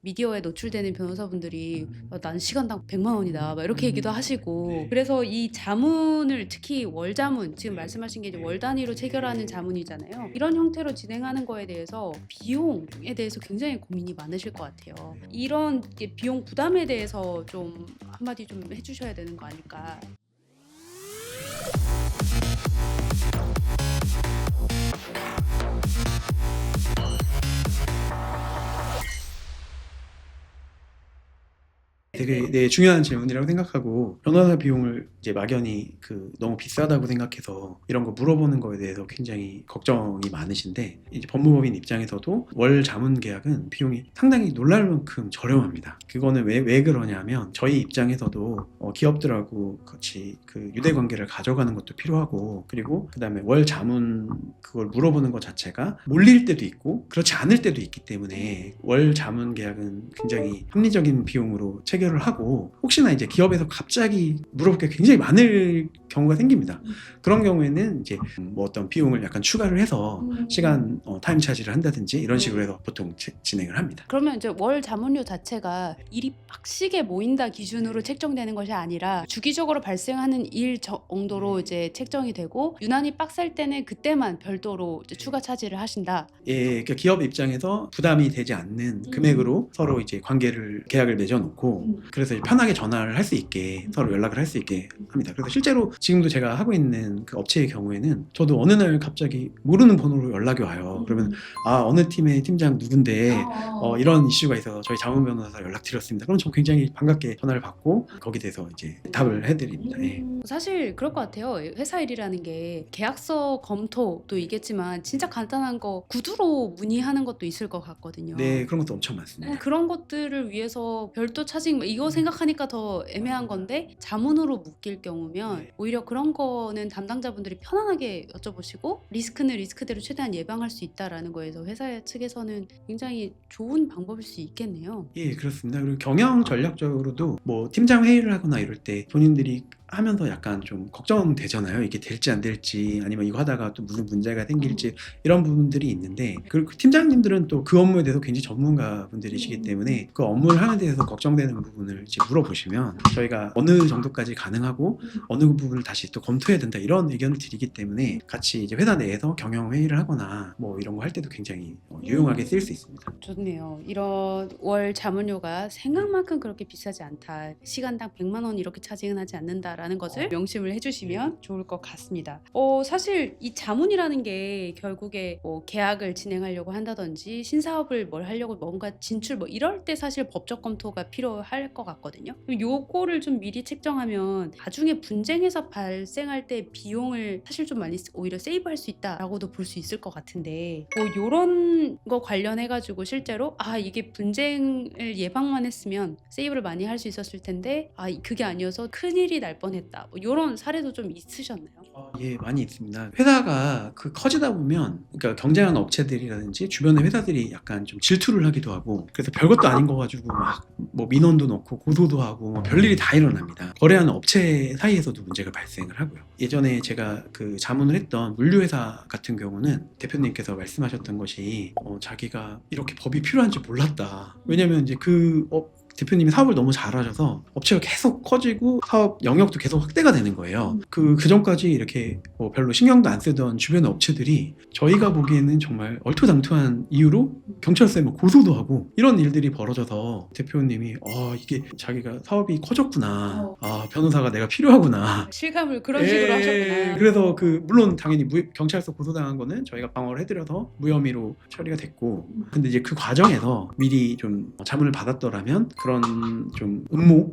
미디어에 노출되는 변호사분들이 난 시간당 100만 원이다 막 이렇게 얘기도 하시고, 그래서 이 자문을 특히 월자문, 지금 말씀하신 게 이제 월 단위로 체결하는 자문이잖아요. 이런 형태로 진행하는 거에 대해서 비용에 대해서 굉장히 고민이 많으실 것 같아요. 이런 비용 부담에 대해서 좀 한마디 좀 해주셔야 되는 거 아닐까. 되게 중요한 질문이라고 생각하고, 변호사 비용을 이제 막연히 너무 비싸다고 생각해서 이런 거 물어보는 거에 대해서 굉장히 걱정이 많으신데, 이제 법무법인 입장에서도 월 자문 계약은 비용이 상당히 놀랄 만큼 저렴합니다. 그거는 왜 그러냐면, 저희 입장에서도 기업들하고 같이 유대 관계를 가져가는 것도 필요하고, 그리고 그 다음에 월 자문 그걸 물어보는 것 자체가 몰릴 때도 있고 그렇지 않을 때도 있기 때문에, 월 자문 계약은 굉장히 합리적인 비용으로 체결을 하고, 혹시나 이제 기업에서 갑자기 물어볼 게 굉장히 많을 경우가 생깁니다. 그런 경우에는 이제 어떤 비용을 약간 추가를 해서 시간 타임 차지를 한다든지 이런 식으로 해서 보통 진행을 합니다. 그러면 이제 월 자문료 자체가 일이 빡시게 모인다 기준으로 책정되는 것이 아니라 주기적으로 발생하는 일 정도로 이제 책정이 되고, 유난히 빡셀 때는 그때만 별도로 이제 추가 차지를 하신다. 예, 그러니까 기업 입장에서 부담이 되지 않는 금액으로 서로 이제 계약을 맺어놓고, 그래서 편하게 전화를 할 수 있게, 서로 연락을 할 수 있게 합니다. 그래서 실제로 지금도 제가 하고 있는 그 업체의 경우에는 저도 어느 날 갑자기 모르는 번호로 연락이 와요. 그러면 어느 팀의 팀장 누군데 이런 이슈가 있어서 저희 자문 변호사 연락드렸습니다. 그럼 저 굉장히 반갑게 전화를 받고 거기에 대해서 이제 답을 해드립니다. 예. 사실 그럴 것 같아요. 회사 일이라는 게 계약서 검토도 있겠지만 진짜 간단한 거 구두로 문의하는 것도 있을 것 같거든요. 네, 그런 것도 엄청 많습니다. 그런 것들을 위해서 별도 차징 이거 생각하니까 더 애매한 건데, 자문으로 묶일 경우면 오히려 그런 거는 담당자분들이 편안하게 여쭤보시고 리스크는 리스크대로 최대한 예방할 수 있다라는 거에서 회사 측에서는 굉장히 좋은 방법일 수 있겠네요. 예, 그렇습니다. 그리고 경영 전략적으로도 뭐 팀장 회의를 하거나 이럴 때 본인들이 하면서 약간 좀 걱정되잖아요. 이게 될지 안 될지, 아니면 이거 하다가 또 무슨 문제가 생길지, 이런 부분들이 있는데, 그리고 팀장님들은 또 그 업무에 대해서 굉장히 전문가 분들이시기 때문에 그 업무를 하는 데 대해서 걱정되는 부분을 이제 물어보시면 저희가 어느 정도까지 가능하고 어느 부분을 다시 또 검토해야 된다, 이런 의견을 드리기 때문에 같이 이제 회사 내에서 경영 회의를 하거나 뭐 이런 거 할 때도 굉장히 유용하게 쓰일 수 있습니다. 좋네요. 이런 월 자문료가 생각만큼 그렇게 비싸지 않다. 시간당 100만 원 이렇게 차징은 하지 않는다라는 것을 명심을 해주시면 좋을 것 같습니다. 사실 이 자문이라는 게 결국에 계약을 진행하려고 한다든지 신사업을 뭘 하려고 뭔가 진출 이럴 때 사실 법적 검토가 필요할 것 같거든요. 요거를 좀 미리 책정하면 나중에 분쟁에서 발생할 때 비용을 사실 좀 많이 오히려 세이브할 수 있다라고도 볼 수 있을 것 같은데, 요런 거 관련해가지고 실제로 이게 분쟁을 예방만 했으면 세이브를 많이 할 수 있었을 텐데 그게 아니어서 큰일이 날 뻔했다, 요런 사례도 좀 있으셨나요? 예, 많이 있습니다. 회사가 커지다 보면, 그러니까 경쟁하는 업체들이라든지 주변의 회사들이 약간 좀 질투를 하기도 하고, 그래서 별것도 아닌 거 가지고 막 뭐 민원도 넣고 고소도 하고 뭐 별일이 다 일어납니다. 거래하는 업체 사이에서도 문제가 발생을 하고요. 예전에 제가 자문을 했던 물류회사 같은 경우는 대표님께서 말씀하셨던 것이 자기가 이렇게 법이 필요한지 몰랐다. 왜냐면 이제 대표님이 사업을 너무 잘하셔서 업체가 계속 커지고 사업 영역도 계속 확대가 되는 거예요. 그 전까지 이렇게 별로 신경도 안 쓰던 주변의 업체들이 저희가 보기에는 정말 얼토당토한 이유로 경찰서에 고소도 하고, 이런 일들이 벌어져서 대표님이 이게 자기가 사업이 커졌구나, 변호사가 내가 필요하구나, 실감을 그런 식으로 하셨구나. 그래서 물론 당연히 경찰서 고소당한 거는 저희가 방어를 해드려서 무혐의로 처리가 됐고, 근데 이제 그 과정에서 미리 좀 자문을 받았더라면 그런 좀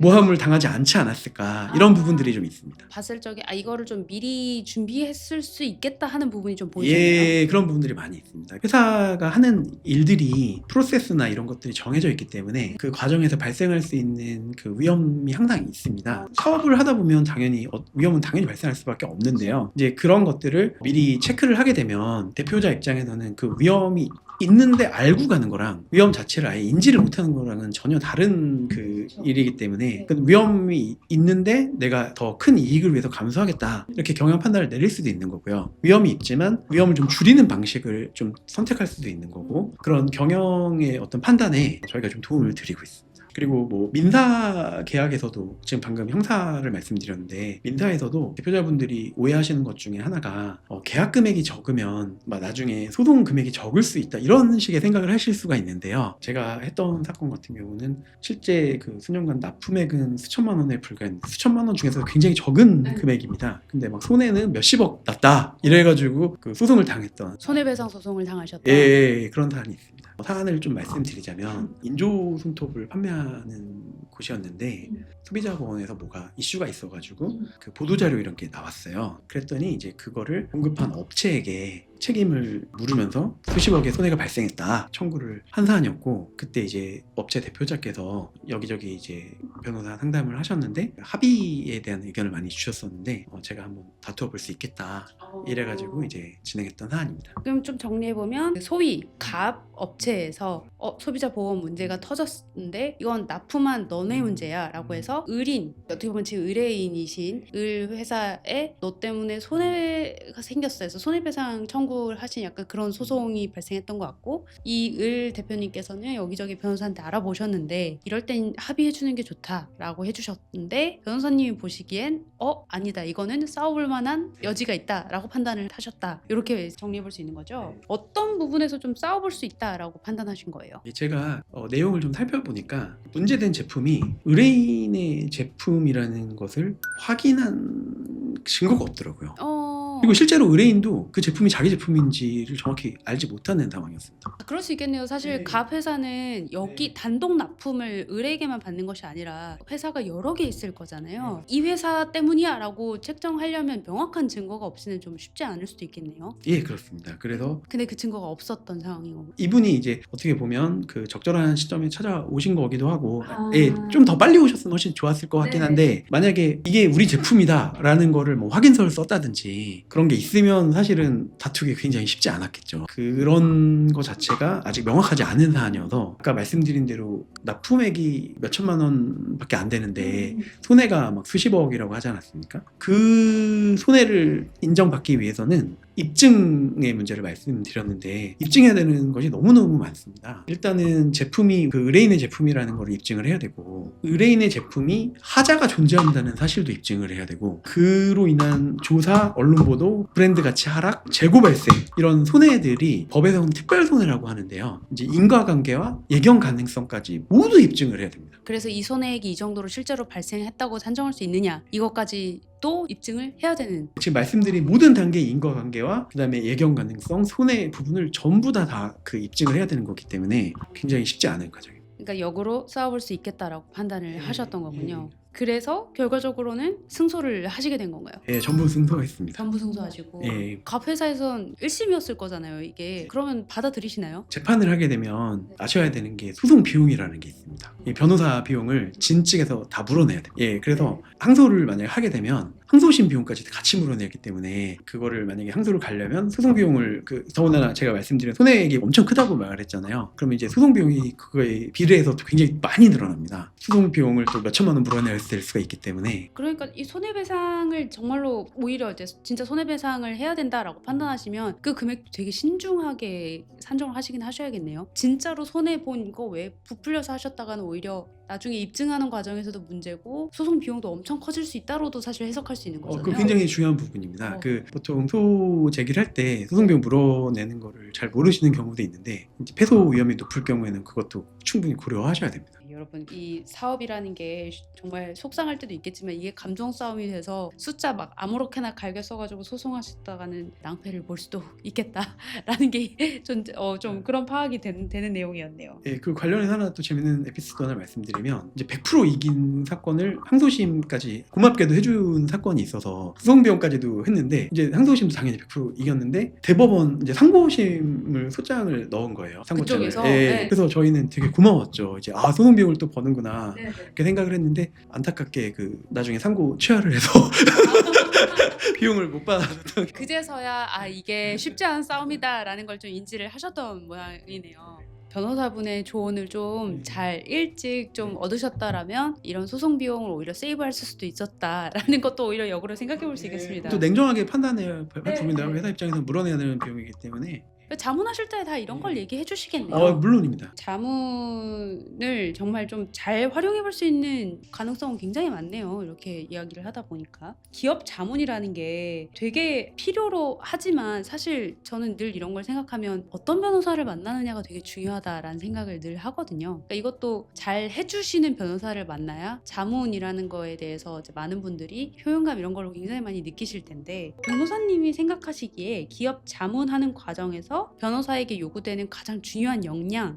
모함을 당하지 않지 않았을까, 이런 부분들이 좀 있습니다. 봤을 적에 이거를 좀 미리 준비했을 수 있겠다 하는 부분이 좀 보이셨나요? 예, 그런 부분들이 많이 있습니다. 회사가 하는 일들이 프로세스나 이런 것들이 정해져 있기 때문에 그 과정에서 발생할 수 있는 그 위험이 항상 있습니다. 사업을 하다 보면 당연히 위험은 당연히 발생할 수밖에 없는데요. 이제 그런 것들을 미리 체크를 하게 되면 대표자 입장에서는 그 위험이 있는데 알고 가는 거랑 위험 자체를 아예 인지를 못하는 거랑은 전혀 다른 그 일이기 때문에 그 위험이 있는데 내가 더 큰 이익을 위해서 감수하겠다 이렇게 경영 판단을 내릴 수도 있는 거고요. 위험이 있지만 위험을 좀 줄이는 방식을 좀 선택할 수도 있는 거고 그런 경영의 어떤 판단에 저희가 좀 도움을 드리고 있습니다. 그리고 뭐 민사 계약에서도 지금 방금 형사를 말씀드렸는데 민사에서도 대표자분들이 오해하시는 것 중에 하나가 계약 금액이 적으면 막 나중에 소송 금액이 적을 수 있다 이런 식의 생각을 하실 수가 있는데요. 제가 했던 사건 같은 경우는 실제 그 수년간 납품액은 수천만 원에 불과했는데 수천만 원 중에서 굉장히 적은 금액입니다. 근데 막 손해는 몇십억 났다 이래가지고 그 소송을 당했던 손해배상 소송을 당하셨다. 예, 그런 사안이 있습니다. 사안을 좀 말씀드리자면 인조 손톱을 판매하는 곳이었는데 소비자보호원에서 뭐가 이슈가 있어가지고 그 보도자료 이런 게 나왔어요. 그랬더니 이제 그거를 공급한 업체에게 책임을 물으면서 수십억의 손해가 발생했다 청구를 한 사안이었고 그때 이제 업체 대표자께서 여기저기 이제 변호사 상담을 하셨는데 합의에 대한 의견을 많이 주셨었는데 제가 한번 다투어 볼 수 있겠다 이래가지고 이제 진행했던 사안입니다. 그럼 좀 정리해보면 소위 갑 업체에서 소비자 보호 문제가 터졌는데 이건 납품한 너네 문제야 라고 해서 을인, 어떻게 보면 지금 의뢰인이신 을 회사에 너 때문에 손해가 생겼어 해서 손해배상 청구를 하신 약간 그런 소송이 발생했던 것 같고 이 을 대표님께서는 여기저기 변호사한테 알아보셨는데 이럴 땐 합의해주는 게 좋다라고 해주셨는데 변호사님이 보시기엔 아니다 이거는 싸워볼 만한 여지가 있다 라고 판단을 하셨다 이렇게 정리해 볼 수 있는 거죠. 어떤 부분에서 좀 싸워볼 수 있다라고 판단하신 거예요? 제가 내용을 좀 살펴보니까 문제된 제품이 의뢰인의 제품이라는 것을 확인한 증거가 없더라고요. 그리고 실제로 의뢰인도 그 제품이 자기 제품인지를 정확히 알지 못하는 상황이었습니다. 그럴 수 있겠네요. 사실 네. 갑 회사는 여기 단독 납품을 의뢰에게만 받는 것이 아니라 회사가 여러 개 있을 거잖아요. 이 회사 때문이야 라고 책정하려면 명확한 증거가 없이는 좀 쉽지 않을 수도 있겠네요. 예, 그렇습니다. 그래서 근데 그 증거가 없었던 상황이고. 이분이 이제 어떻게 보면 그 적절한 시점에 찾아오신 거기도 하고 아. 좀 더 빨리 오셨으면 훨씬 좋았을 것 같긴 네. 한데 만약에 이게 우리 제품이다라는 거를 뭐 확인서를 썼다든지 그런 게 있으면 사실은 다투기 굉장히 쉽지 않았겠죠. 그런 거 자체가 아직 명확하지 않은 사안이어서 아까 말씀드린 대로 납품액이 몇 천만 원밖에 안 되는데 손해가 막 수십억이라고 하지 않았습니까? 그 손해를 인정받기 위해서는 입증의 문제를 말씀드렸는데 입증해야 되는 것이 너무너무 많습니다. 일단은 제품이 그 의뢰인의 제품이라는 걸 입증을 해야 되고 의뢰인의 제품이 하자가 존재한다는 사실도 입증을 해야 되고 그로 인한 조사, 언론 보도, 브랜드 가치 하락, 재고 발생 이런 손해들이 법에서는 특별 손해라고 하는데요. 이제 인과관계와 예견 가능성까지 모두 입증을 해야 됩니다. 그래서 이 손해액이 이 정도로 실제로 발생했다고 산정할 수 있느냐 이것까지 또 입증을 해야 되는. 지금 말씀드린 모든 단계의 인과관계와 그다음에 예견 가능성, 손해 부분을 전부 다 그 입증을 해야 되는 거기 때문에 굉장히 쉽지 않은 과정입니다. 그러니까 역으로 싸워볼 수 있겠다라고 판단을 하셨던 거군요. 그래서 결과적으로는 승소를 하시게 된 건가요? 예, 전부 승소했습니다. 전부 승소하시고 예. 갑 회사에선 1심이었을 거잖아요 이게. 그러면 받아들이시나요? 재판을 하게 되면 아셔야 되는 게 소송 비용이라는 게 있습니다. 이 변호사 비용을 진측에서 다 물어내야 돼요. 예, 그래서 항소를 만약에 하게 되면 항소심 비용까지 같이 물어내기 때문에 그거를 만약에 항소를 가려면 소송 비용을 더군다나 제가 말씀드린 손해액이 엄청 크다고 말했잖아요. 그러면 이제 소송 비용이 그거에 비례해서 또 굉장히 많이 늘어납니다. 소송 비용을 또 몇 천만 원 물어낼 수가 있기 때문에 그러니까 이 손해배상을 정말로 오히려 이제 진짜 손해배상을 해야 된다라고 판단하시면 그 금액도 되게 신중하게 산정을 하시긴 하셔야겠네요. 진짜로 손해 본 거 왜 부풀려서 하셨다가는 오히려 나중에 입증하는 과정에서도 문제고 소송 비용도 엄청 커질 수 있다로도 사실 해석할 수 있는 거잖아요. 그 굉장히 중요한 부분입니다. 보통 소 제기를 할 때 소송 비용 물어내는 거를 잘 모르시는 경우도 있는데 이제 패소 위험이 높을 경우에는 그것도 충분히 고려하셔야 됩니다. 여러분 이 사업이라는 게 정말 속상할 때도 있겠지만 이게 감정 싸움이 돼서 숫자 막 아무렇게나 갈겨 써가지고 소송하셨다가는 낭패를 볼 수도 있겠다라는 게 좀 그런 파악이 되는 내용이었네요. 예, 그 관련해서 하나 또 재밌는 에피소드 하나 말씀드리면 뭐냐면 이제 100% 이긴 사건을 항소심까지 고맙게도 해준 사건이 있어서 소송비용까지도 했는데 이제 항소심도 당연히 100% 이겼는데 대법원 이제 상고심을 소장을 넣은 거예요. 상고장을. 그쪽에서? 예. 네. 그래서 저희는 되게 고마웠죠. 이제 소송비용을 또 버는구나 네. 이렇게 생각을 했는데 안타깝게 그 나중에 상고 취하를 해서 비용을 못 받았던. 그제서야 이게 쉽지 않은 싸움이다라는 걸 좀 인지를 하셨던 모양이네요. 변호사분의 조언을 좀 네. 잘 일찍 좀 네. 얻으셨다라면 이런 소송 비용을 오히려 세이브할 수도 있었다라는 것도 오히려 역으로 생각해 볼 수 있겠습니다. 또 냉정하게 판단해야 할 네, 부분이다. 네. 회사 입장에서 물어내야 되는 비용이기 때문에 자문하실 때 다 이런 걸 얘기해 주시겠네요. 물론입니다. 자문을 정말 좀 잘 활용해 볼 수 있는 가능성은 굉장히 많네요. 이렇게 이야기를 하다 보니까. 기업 자문이라는 게 되게 필요로 하지만 사실 저는 늘 이런 걸 생각하면 어떤 변호사를 만나느냐가 되게 중요하다라는 생각을 늘 하거든요. 그러니까 이것도 잘 해주시는 변호사를 만나야 자문이라는 거에 대해서 이제 많은 분들이 효용감 이런 걸로 굉장히 많이 느끼실 텐데 변호사님이 생각하시기에 기업 자문하는 과정에서 변호사에게 요구되는 가장 중요한 역량은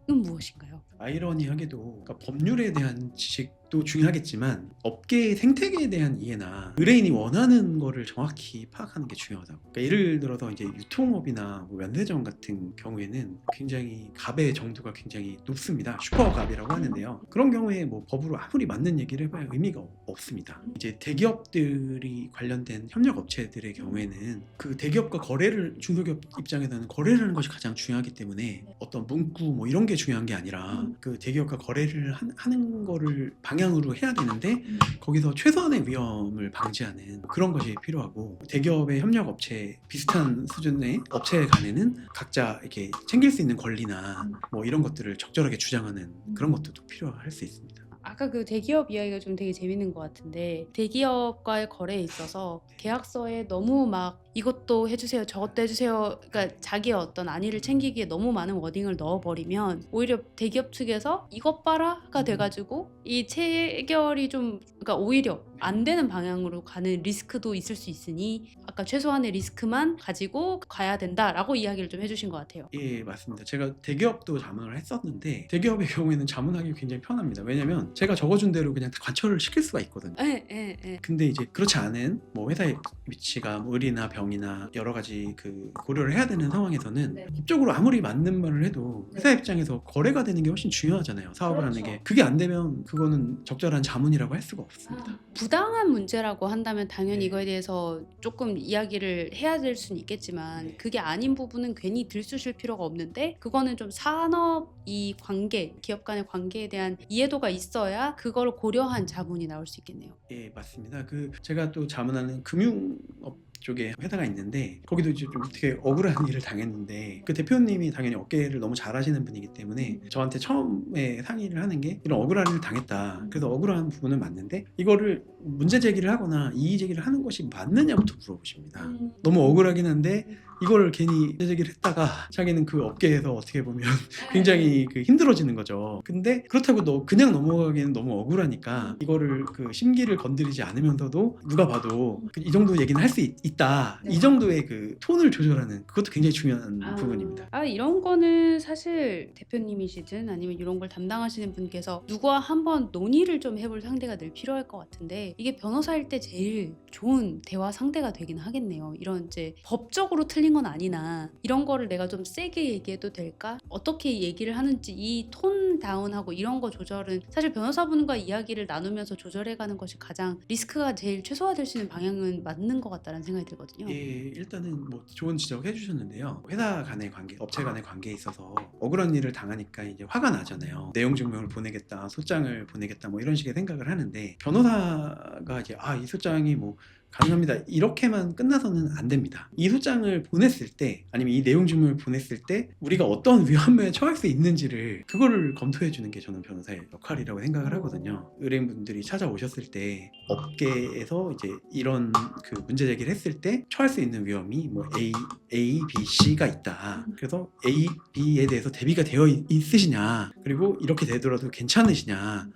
무엇인가요? 아이러니하게도 그러니까 법률에 대한 지식도 중요하겠지만 업계의 생태계에 대한 이해나 의뢰인이 원하는 거를 정확히 파악하는 게 중요하다고. 그러니까 예를 들어서 이제 유통업이나 뭐 면세점 같은 경우에는 굉장히 갑의 정도가 굉장히 높습니다. 슈퍼갑이라고 하는데요. 그런 경우에 뭐 법으로 아무리 맞는 얘기를 해봐야 의미가 없습니다. 이제 대기업들이 관련된 협력 업체들의 경우에는 그 대기업과 거래를 중소기업 입장에서는 거래를 하는 것이 가장 중요하기 때문에 어떤 문구 뭐 이런 게 중요한 게 아니라 그 대기업과 거래를 하는 거를 방향으로 해야 되는데 거기서 최소한의 위험을 방지하는 그런 것이 필요하고 대기업의 협력 업체 비슷한 수준의 업체 간에는 각자 이렇게 챙길 수 있는 권리나 뭐 이런 것들을 적절하게 주장하는 그런 것들도 필요할 수 있습니다. 아까 그 대기업 이야기가 좀 되게 재밌는 것 같은데 대기업과의 거래에 있어서 계약서에 너무 막 이것도 해주세요 저것도 해주세요 그러니까 자기의 어떤 안위를 챙기기에 너무 많은 워딩을 넣어버리면 오히려 대기업 측에서 이것 봐라가 돼가지고 이 체결이 좀 그러니까 오히려 안 되는 방향으로 가는 리스크도 있을 수 있으니 아까 최소한의 리스크만 가지고 가야 된다라고 이야기를 좀 해주신 것 같아요. 예, 맞습니다. 제가 대기업도 자문을 했었는데 대기업의 경우에는 자문하기 굉장히 편합니다. 왜냐면 제가 적어준 대로 그냥 관철을 시킬 수가 있거든요. 예. 근데 이제 그렇지 않은 뭐 회사의 위치가 뭐 의리나 병이나 여러 가지 그 고려를 해야 되는 상황에서는 네. 법적으로 아무리 맞는 말을 해도 회사 입장에서 거래가 되는 게 훨씬 중요하잖아요. 사업을 그렇죠. 하는 게. 그게 안 되면 그거는 적절한 자문이라고 할 수가 없습니다. 부당한 문제라고 한다면 당연히 네. 이거에 대해서 조금 이야기를 해야 될 수는 있겠지만 네. 그게 아닌 부분은 괜히 들쑤실 필요가 없는데 그거는 좀 산업 이 관계 기업 간의 관계에 대한 이해도가 있어야 그걸 고려한 자문이 나올 수 있겠네요. 예, 맞습니다. 그 제가 또 자문하는 금융업 쪽에 회사가 있는데 거기도 이제 좀 되게 억울한 일을 당했는데 그 대표님이 당연히 업계를 너무 잘 하시는 분이기 때문에 저한테 처음에 상의를 하는 게 이런 억울한 일을 당했다. 그래서 억울한 부분은 맞는데 이거를 문제 제기를 하거나 이의 제기를 하는 것이 맞느냐부터 물어보십니다. 너무 억울하긴 한데 이거를 괜히 문제 제기를 했다가 자기는 그 업계에서 어떻게 보면 굉장히 그 힘들어지는 거죠. 근데 그렇다고 그냥 넘어가기에는 너무 억울하니까 이거를 그 심기를 건드리지 않으면서도 누가 봐도 이 정도 얘기는 할 수 있다. 네. 이 정도의 그 톤을 조절하는 그것도 굉장히 중요한 부분입니다. 이런 거는 사실 대표님이시든 아니면 이런 걸 담당하시는 분께서 누구와 한번 논의를 좀 해볼 상대가 늘 필요할 것 같은데 이게 변호사일 때 제일 좋은 대화 상대가 되긴 하겠네요. 이런 이제 법적으로 틀린 건 아니나 이런 거를 내가 좀 세게 얘기해도 될까? 어떻게 얘기를 하는지 이 톤 다운하고 이런 거 조절은 사실 변호사분과 이야기를 나누면서 조절해가는 것이 가장 리스크가 제일 최소화될 수 있는 방향은 맞는 것 같다는 생각이 들거든요. 예, 일단은 뭐 좋은 지적 해주셨는데요. 회사 간의 관계, 업체 간의 관계에 있어서 억울한 일을 당하니까 이제 화가 나잖아요. 내용 증명을 보내겠다, 소장을 보내겠다, 뭐 이런 식의 생각을 하는데 변호사가 이제 이 소장이 뭐 가능합니다. 이렇게만 끝나서는 안 됩니다. 이 소장을 보냈을 때 아니면 이 내용 증명을 보냈을 때 우리가 어떤 위험에 처할 수 있는지를 그거를 검토해 주는 게 저는 변호사의 역할이라고 생각을 하거든요. 의뢰인분들이 찾아오셨을 때 업계에서 이제 이런 그 문제 제기를 했을 때 처할 수 있는 위험이 뭐 A, B, C가 있다. 그래서 A, B에 대해서 대비가 되어 있으시냐, 그리고 이렇게 되더라도 괜찮으시냐,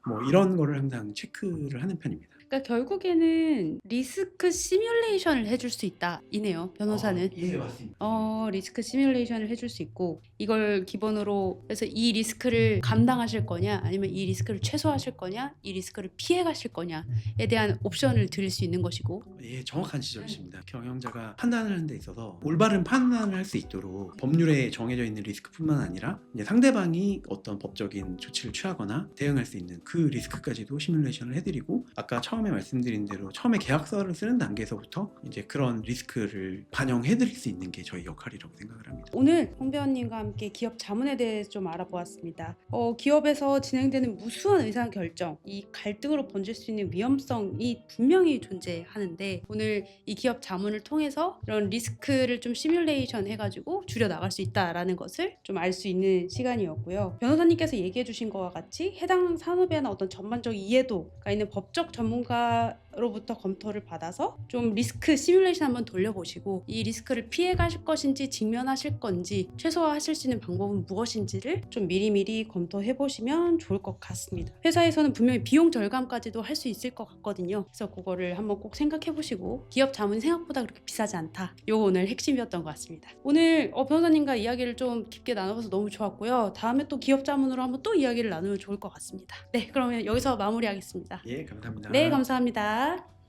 뭐 이런 거를 항상 체크를 하는 편입니다. 그러니까 결국에는 리스크 시뮬레이션을 해줄 수 있다 이네요. 변호사는. 예, 맞습니다. 리스크 시뮬레이션을 해줄 수 있고 이걸 기본으로 그래서 이 리스크를 감당하실 거냐 아니면 이 리스크를 최소화하실 거냐 이 리스크를 피해 가실 거냐에 대한 옵션을 드릴 수 있는 것이고 예, 정확한 지적이십니다. 경영자가 판단을 하는 데 있어서 올바른 판단을 할 수 있도록 법률에 정해져 있는 리스크뿐만 아니라 이제 상대방이 어떤 법적인 조치를 취하거나 대응할 수 있는 그 리스크까지도 시뮬레이션을 해드리고 아까 처음에 말씀드린 대로 처음에 계약서를 쓰는 단계에서부터 이제 그런 리스크를 반영해드릴 수 있는 게 저희 역할이라고 생각을 합니다. 오늘 홍 배원님과 함께 기업 자문에 대해서 좀 알아보았습니다. 기업에서 진행되는 무수한 의사결정, 이 갈등으로 번질 수 있는 위험성이 분명히 존재하는데 오늘 이 기업 자문을 통해서 이런 리스크를 좀 시뮬레이션 해가지고 줄여 나갈 수 있다라는 것을 좀 알 수 있는 시간이었고요. 변호사님께서 얘기해 주신 것과 같이 해당 산업에 대한 어떤 전반적 이해도가 있는 법적 전문가로부터 검토를 받아서 좀 리스크 시뮬레이션 한번 돌려보시고 이 리스크를 피해 가실 것인지 직면하실 건지 최소화하실 수 있는 방법은 무엇인지를 좀 미리미리 검토해 보시면 좋을 것 같습니다. 회사에서는 분명히 비용 절감까지도 할 수 있을 것 같거든요. 그래서 그거를 한번 꼭 생각해 보시고 기업 자문이 생각보다 그렇게 비싸지 않다. 요거 오늘 핵심이었던 것 같습니다. 오늘 변호사님과 이야기를 좀 깊게 나눠봐서 너무 좋았고요. 다음에 또 기업 자문으로 한번 또 이야기를 나누면 좋을 것 같습니다. 네, 그러면 여기서 마무리하겠습니다. 예, 감사합니다. 네, 감사합니다.